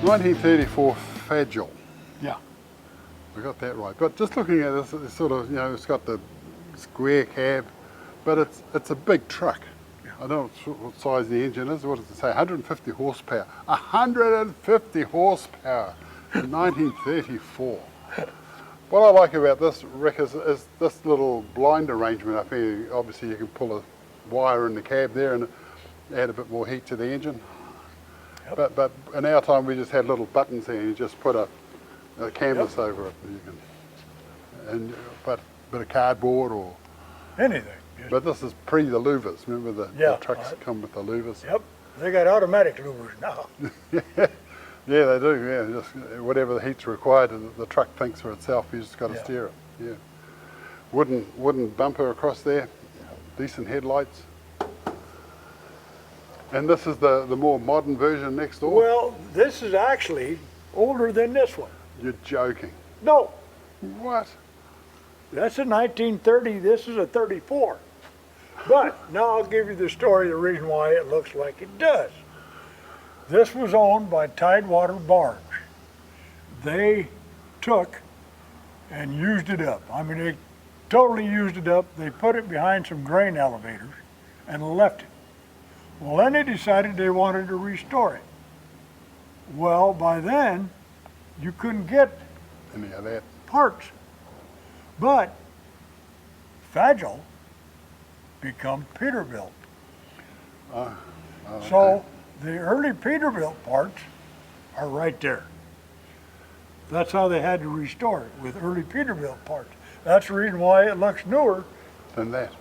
1934 Fagel. Yeah. We got that right. But just looking at this, it's sort of, you know, it's got the square cab, but it's a big truck. Yeah. I don't know what size the engine is. What does it say? 150 horsepower. 150 horsepower in 1934. What I like about this, Rick, is this little blind arrangement up here. Obviously, you can pull a wire in the cab there and add a bit more heat to the engine. Yep. But in our time, we just had little buttons there. You just put a canvas over it. But a bit of cardboard or anything. But this is pre the louvers. Remember the trucks come with the louvers? Yep. They got automatic louvers now. Yeah, they do. Yeah, just whatever the heat's required, the truck thinks for itself. You just got to steer it. Yeah. Wooden bumper across there. Decent headlights. And this is the more modern version next door? Well, this is actually older than this one. You're joking. No. What? That's a 1930, this is a 34. But now I'll give you the story, the reason why it looks like it does. This was owned by Tidewater Barge. They took and used it up. I mean, they totally used it up. They put it behind some grain elevators and left it. Well, then they decided they wanted to restore it. Well, by then, you couldn't get any of that parts. But Fagel become Peterbilt. Okay. So the early Peterbilt parts are right there. That's how they had to restore it, with early Peterbilt parts. That's the reason why it looks newer than that.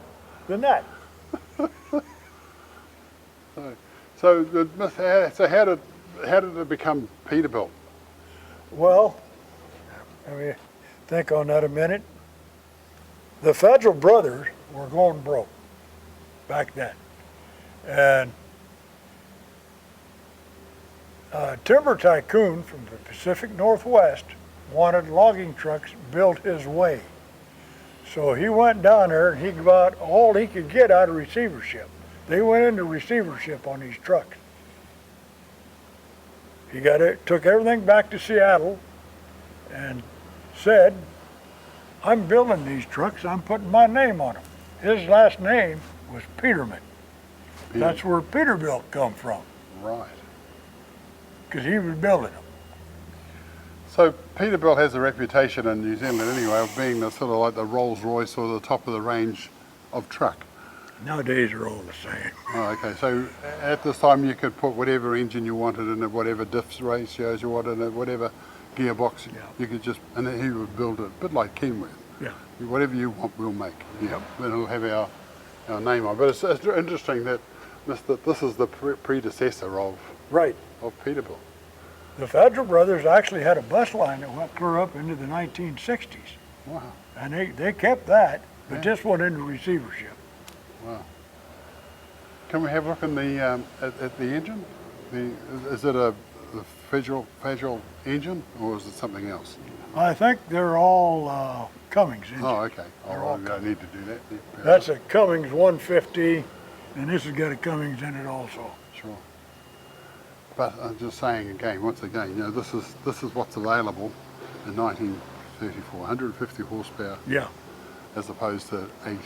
So how did it become Peterbilt? Well, let me think on that a minute. The Fagel brothers were going broke back then. And a timber tycoon from the Pacific Northwest wanted logging trucks built his way. So he went down there and he got all he could get out of receivership. They went into receivership on these trucks. He took everything back to Seattle and said, I'm building these trucks, I'm putting my name on them. His last name was Peterman. That's where Peterbilt come from. Right. Because he was building them. So Peterbilt has a reputation in New Zealand anyway of being the sort of like the Rolls Royce or the top of the range of truck. Nowadays they're all the same. Oh, okay. So at this time you could put whatever engine you wanted in it, whatever diff ratios you wanted in it, whatever gearbox, you could just, and he would build it, a bit like Kenworth. Yeah. Whatever you want, we'll make. Yeah. And it'll have our name on. But it's interesting that this is the predecessor of Peterbilt. The Fagel brothers actually had a bus line that went clear up into the 1960s. Wow. And they kept that, but this went into receivership. Wow. Can we have a look in the at the engine? Is it a Fagel engine, or is it something else? I think they're all Cummins engines. Oh, okay. I don't need to do that. Yeah, that's a Cummins 150, and this has got a Cummins in it also. Sure. But I'm just saying again, once again, you know, this is what's available in 1934, 150 horsepower. Yeah. As opposed to 80.